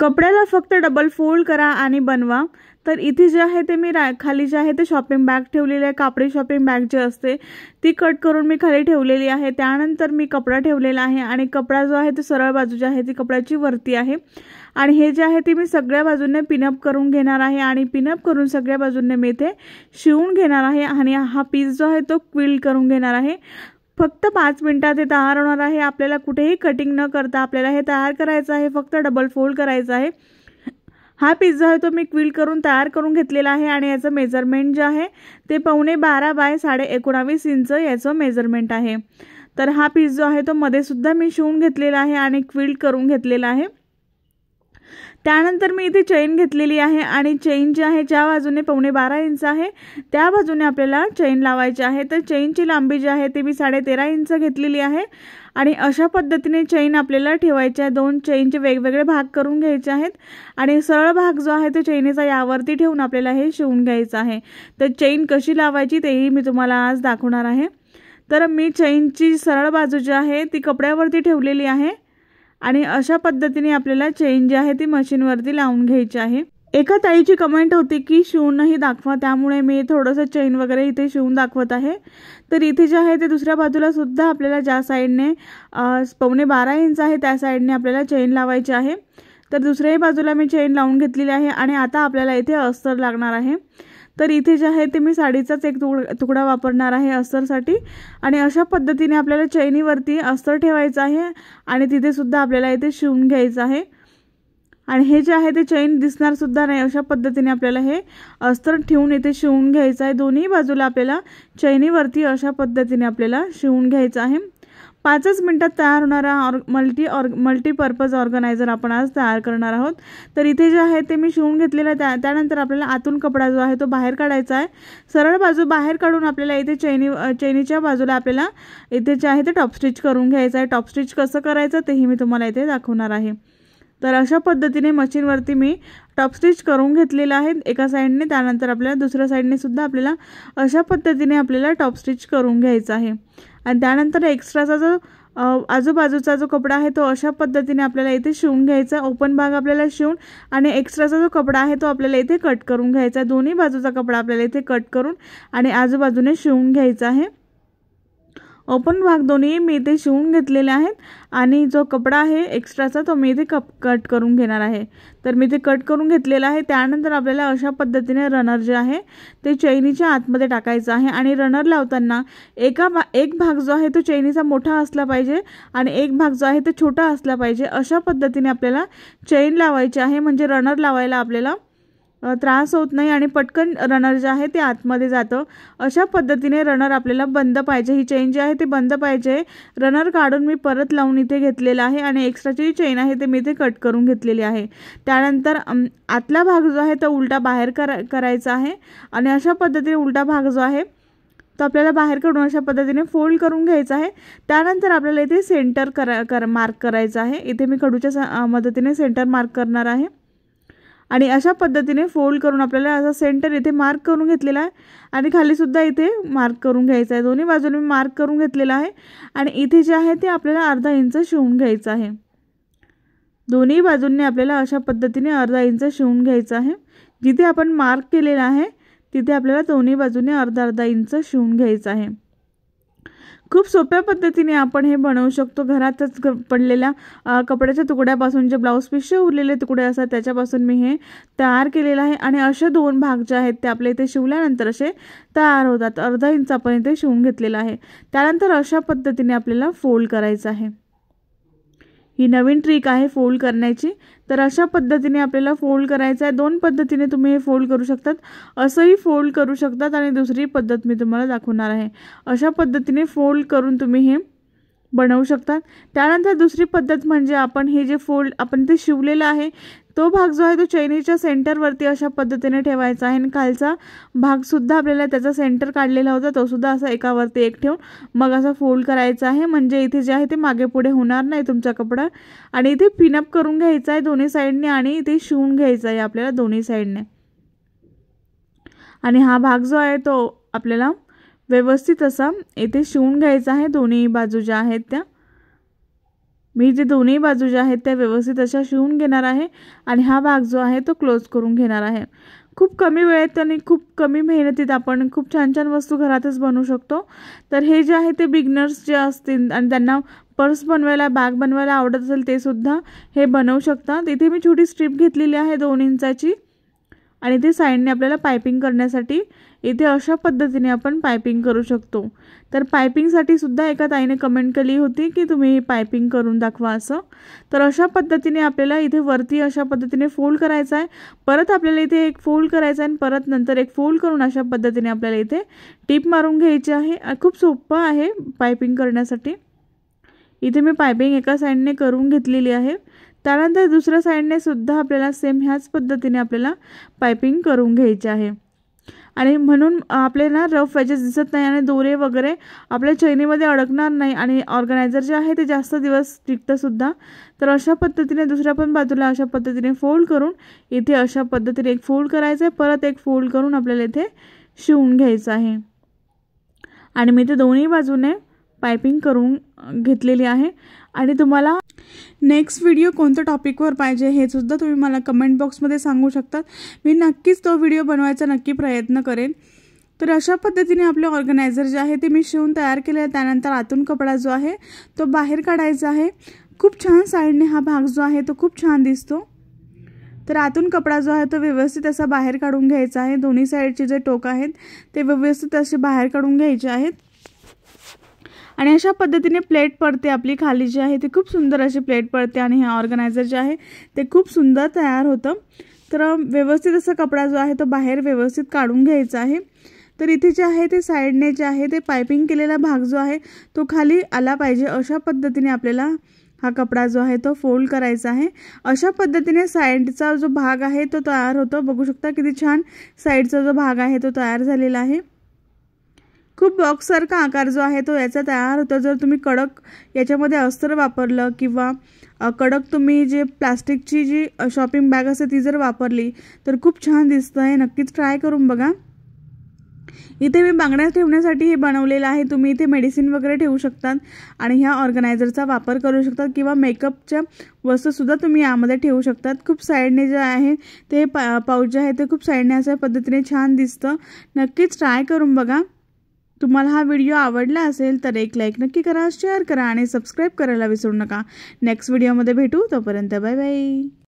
कपड्याला फक्त double fold करा आणि बनवा। तर इथे जे आहे ते मी खाली जे आहे ते शॉपिंग बॅग ठेवलेली आहे, कापडी शॉपिंग बॅग जी असते ती कट करून मी खाली ठेवलेली आहे। त्यानंतर मी कपडा ठेवलेला आहे आणि कपडा जो आहे तो सरळ बाजू जी आहे ती कपड्याची वरती आहे आणि हे जे आहे ते मी सगळ्या बाजूने पिनअप करून घेणार आहे आणि पिनअप करून सगळ्या बाजूने मी इथे शिवून घेणार आहे आणि हा पीस जो आहे तो क्विल्ट करून घेणार आहे। फक्त 5 मिनिटात हे तयार होणार आहे। आपल्याला कुठेही कटिंग न करता आपल्याला हे तयार करायचं आहे, फक्त डबल फोल्ड करायचं आहे। हा पीस जो आहे तो मी क्विल्ट करून तयार करून घेतलेला आहे आणि याचं मेजरमेंट जे आहे ते 12.5 बाय 19.5 इंच याचं मेजरमेंट आहे। तर हा पीस जो आहे तो मध्ये सुद्धा मी शिवून घेतलेला आहे आणि क्विल्ट करून घेतलेला आहे। त्यानंतर मी इथे चेन घेतलेली आहे आणि चेन जी आहे ज्या बाजूने 12.5 इंच आहे त्या बाजूने आपल्याला चेन लावायची आहे। तर चेनची लांबी जी आहे ती मी 13.5 इंच घेतलेली आहे आणि अशा पद्धतीने चेन आपल्याला ठेवायची आहे। 2 चेनचे वेगवेगळे भाग करून घ्यायचे आहेत आणि सरळ भाग जो आहे तो चेनीचा यावरती ठेवून आपल्याला हे शिवून घ्यायचं आहे। तर चेन कशी लावायची तेही मी तुम्हाला आज दाखवणार आहे। तर मी चेनची सरळ बाजू जी आहे ती कपड्यावरती ठेवलेली आहे आणि अशा पद्धतीने आपल्याला चेन जी आहे ती मशीनवरती लावून घ्यायची आहे। एका ताईची कमेंट होती की शिवूनही दाखवा, त्यामुळे मी थोडंसं चेन वगैरे इथे शिवून दाखवत आहे। तर इथे जे आहे ते दुसऱ्या बाजूला सुद्धा आपल्याला ज्या साईडने 12.5 इंच आहे त्या साईडने आपल्याला चेन लावायची आहे। तर दुसऱ्याही बाजूला मी चेन लावून घेतलेली आहे आणि आता आपल्याला इथे अस्तर लागणार आहे। तर इथे जे आहे ते मी साडीचाच एक तुकडा वापरणार आहे अस्तरसाठी आणि अशा पद्धतीने आपल्याला चैनीवरती अस्तर ठेवायचं आहे आणि तिथे सुद्धा आपल्याला इथे शिवून घ्यायचं आहे आणि हे जे आहे ते चैन दिसणार सुद्धा नाही अशा पद्धतीने आपल्याला हे अस्तर ठेवून इथे शिवून घ्यायचं आहे। दोन्ही बाजूला आपल्याला चैनीवरती अशा पद्धतीने आपल्याला शिवून घ्यायचं आहे। 5च मिनिटात तयार होणारा मल्टीपर्पज ऑर्गनायझर आपण आज तयार करणार आहोत। तर इथे जे आहे ते मी शिवून घेतलेलं आहे। त्यानंतर आपल्याला आतून कपडा जो आहे तो बाहेर काढायचा आहे। सरळ बाजू बाहेर काढून आपल्याला इथे चैनीच्या बाजूला आपल्याला इथे जे आहे ते टॉप स्टिच करून घ्यायचं आहे। टॉप स्टिच कसं करायचं तेही मी तुम्हाला इथे दाखवणार आहे। तर अशा पद्धतीने मशीनवरती मी टॉप स्टिच करून घेतलेलं आहे एका साईडने। त्यानंतर आपल्याला दुसऱ्या साईडने सुद्धा आपल्याला अशा पद्धतीने आपल्याला टॉप स्टिच करून घ्यायचं आहे आणि त्यानंतर एक्स्ट्राचा जो आजूबाजूचा जो कपडा आहे तो अशा पद्धतीने आपल्याला इथे शिवून घ्यायचा। ओपन भाग आपल्याला शिवून आणि एक्स्ट्राचा जो कपडा आहे तो आपल्याला इथे कट करून घ्यायचा। दोन्ही बाजूचा कपडा आपल्याला इथे कट करून आणि आजूबाजूने शिवून घ्यायचा आहे। ओपन भाग दोन्ही मी इथे शिवून घेतलेले आहेत आणि जो कपडा आहे एक्स्ट्राचा तो मी इथे कट करून घेणार आहे। तर मी ते कट करून घेतलेला आहे। त्यानंतर आपल्याला अशा पद्धतीने रनर जे आहे ते चैनीच्या आतमध्ये टाकायचं आहे आणि रनर लावताना एक भाग जो आहे तो चैनीचा मोठा असला पाहिजे आणि एक भाग जो आहे तो छोटा असला पाहिजे। अशा पद्धतीने आपल्याला चैन लावायची आहे म्हणजे रनर लावायला आपल्याला त्रास होत नाही आणि पटकन रनर जे आहे ते आतमध्ये जातं। अशा पद्धतीने रनर आपल्याला बंद पाहिजे, ही चेन जी आहे ते बंद पाहिजे। रनर काढून मी परत लावून इथे घेतलेला आहे आणि एक्स्ट्राची चेन आहे ते मी इथे कट करून घेतलेली आहे। त्यानंतर आतला भाग जो आहे तो उलटा बाहेर करायचा आहे आणि अशा पद्धतीने उलटा भाग जो आहे तो आपल्याला बाहेर काढून अशा पद्धतीने फोल्ड करून घ्यायचा आहे। त्यानंतर आपल्याला इथे सेंटर मार्क करायचं आहे। इथे मी खडूच्या मदतीने सेंटर मार्क करणार आहे आणि अशा पद्धतीने फोल्ड करून आपल्याला असा सेंटर इथे मार्क करून घेतलेला आहे आणि खाली सुद्धा इथे मार्क करून घ्यायचा आहे। दोन्ही बाजूने मी मार्क करून घेतलेला आहे आणि इथे जे आहे ते आपल्याला अर्धा इंच शिवून घ्यायचं आहे। दोन्ही बाजूंनी आपल्याला अशा पद्धतीने अर्धा इंच शिवून घ्यायचं आहे। जिथे आपण मार्क केलेला आहे तिथे आपल्याला दोन्ही बाजूने अर्धा इंच शिवून घ्यायचं आहे। खूप सोप्या पद्धतीने आपण हे बनवू शकतो। घरातच पडलेल्या कपड्याच्या तुकड्यापासून जे ब्लाउज पीसचे उरलेले तुकडे असतात त्याच्यापासून मी हे तयार केलेलं आहे आणि असे 2 भाग जे आहेत ते आपल्या इथे शिवल्यानंतर असे तयार होतात। अर्धा इंच आपण इथे शिवून घेतलेला आहे। त्यानंतर अशा पद्धतीने आपल्याला फोल्ड करायचं आहे। ही नवीन ट्रिक आहे फोल्ड करण्याची। तर अशा पद्धतीने आपल्याला फोल्ड करायचं आहे। 2 पद्धतीने तुम्ही हे फोल्ड करू शकतात, असंही फोल्ड करू शकतात आणि दुसरी पद्धत मी तुम्हाला दाखवणार आहे। अशा पद्धतीने फोल्ड करून तुम्ही हे बनवू शकतात। त्यानंतर दुसरी पद्धत म्हणजे आपण हे जे फोल्ड आपण ते शिवलेलं आहे तो भाग जो आहे तो चैनीच्या सेंटरवरती अशा पद्धतीने ठेवायचा आहे आणि खालचा भाग सुद्धा आपल्याला त्याचा सेंटर काढलेला होता तो सुद्धा असा एकावरती एक ठेवून मग असा फोल्ड करायचा आहे म्हणजे इथे जे आहे ते मागे पुढे होणार नाही तुमचा कपडा आणि इथे पिनअप करून घ्यायचा आहे दोन्ही साइडने आणि इथे शिवून घ्यायचा आहे आपल्याला दोन्ही साइडने आणि हा भाग जो आहे तो आपल्याला व्यवस्थित असा इथे शिवून घ्यायचा आहे दोन्ही बाजू ज्या आहेत त्या मी जे दोन्ही बाजू ज्या आहेत त्या व्यवस्थित अशा शिवून घेणार आहे आणि हा भाग जो आहे तो क्लोज करून घेणार आहे। खूप कमी वेळेत आणि खूप कमी मेहनतीत आपण खूप छान छान वस्तू घरातच बनवू शकतो। तर हे जे आहे ते बिगनर्स जे असतील आणि त्यांना पर्स बनवायला बॅग बनवायला आवडत असेल ते सुद्धा हे बनवू शकतात। इथे मी छोटी स्ट्रीप घेतलेली आहे 2 इंचाची आणि ते साइडने आपल्याला पाइपिंग करण्यासाठी इथे अशा पद्धतीने आपण पाइपिंग करू शकतो। तर पाइपिंगसाठी सुद्धा एका ताईने कमेंट केली होती की तुम्ही पाइपिंग करून दाखवा असं। तर अशा पद्धतीने आपल्याला इथे वरती अशा पद्धतीने फोल्ड करायचा आहे, परत आपल्याला इथे एक फोल्ड करायचा आहे आणि परत नंतर एक फोल्ड करून अशा पद्धतीने आपल्याला इथे टिप मारून घ्यायची आहे। खूप सोपं आहे पाइपिंग करण्यासाठी। इथे मी पाइपिंग एका साइडने करून घेतलेली आहे। त्यानंतर दुसऱ्या साइडने सुद्धा आपल्याला सेम ह्याच पद्धतीने आपल्याला पाइपिंग करून घ्यायची आहे आणि म्हणून आपल्याला रफ एजेस दिसत नाही आणि दोरे वगैरे आपल्या चैनीमध्ये अडकणार नाही आणि ऑर्गनायझर जे आहे ते जास्त दिवस टिकतं सुद्धा। तर अशा पद्धतीने दुसऱ्या पण बाजूला अशा पद्धतीने फोल्ड करून इथे अशा पद्धतीने एक फोल्ड करायचं आहे, परत एक फोल्ड करून आपल्याला इथे शिवून घ्यायचं आहे आणि मी ते दोन्ही बाजूने पाइपिंग करून घेतलेली आहे। आणि तुम्हाला नेक्स्ट व्हिडिओ कोणत्या टॉपिकवर पाहिजे हे सुद्धा तुम्ही मला कमेंट बॉक्समध्ये सांगू शकता। मी नक्कीच तो व्हिडिओ बनवायचा नक्की प्रयत्न करेन। तर अशा पद्धतीने आपले ऑर्गनायझर जे आहे ते मी शिवून तयार केले आहे। त्यानंतर आतून कपडा जो आहे तो बाहेर काढायचा आहे। खूप छान साइडने हा भाग जो आहे तो खूप छान दिसतो। तर आतून कपडा जो आहे तो व्यवस्थित असा बाहेर काढून घ्यायचा आहे। दोन्ही साइडचे जे टोक आहेत ते व्यवस्थित असे बाहेर काढून घ्यायचे आहेत आणि अशा पद्धतीने प्लेट पडते आपली खाली जी आहे ती खूप सुंदर अशी प्लेट पडते आणि हे ऑर्गनायझर जे आहे ते खूप सुंदर तयार होतं। तर व्यवस्थित असा कपडा जो आहे तो बाहेर व्यवस्थित काढून घ्यायचा आहे। तर इथे जे आहे ते साइडने जे आहे ते पाइपिंग केलेला भाग जो आहे तो खाली आला पाहिजे अशा पद्धतीने आपल्याला हा कपडा जो आहे तो फोल्ड करायचा आहे। अशा पद्धतीने साइडचा जो भाग आहे तो तयार होतो। बघू शकता किती छान साइडचा जो भाग आहे तो तयार झालेला आहे। खूप बॉक्स सारखा आकार जो आहे तो याचा तयार होतो। जर तुम्ही कडक याच्यामध्ये अस्तर वापरलं किंवा कडक तुम्ही जे प्लास्टिकची जी शॉपिंग बॅग असते ती जर वापरली तर खूप छान दिसतं आहे। नक्कीच ट्राय करून बघा। इथे मी बांगड्या ठेवण्यासाठी हे बनवलेलं आहे। तुम्ही इथे मेडिसिन वगैरे ठेवू शकतात आणि ह्या ऑर्गनायझरचा वापर करू शकतात किंवा मेकअपच्या वस्तू सुद्धा तुम्ही यामध्ये ठेवू शकतात। खूप साइडने जे आहे ते पाऊच जे आहे ते खूप साइडने अशा पद्धतीने छान दिसतं। नक्कीच ट्राय करून बघा। तुम्हाला हा व्हिडिओ आवडला असेल तर एक लाईक नक्की करा, शेअर करा आणि सबस्क्राइब करायला विसरू नका। नेक्स्ट व्हिडिओमध्ये भेटू, तोपर्यंत बाय बाय।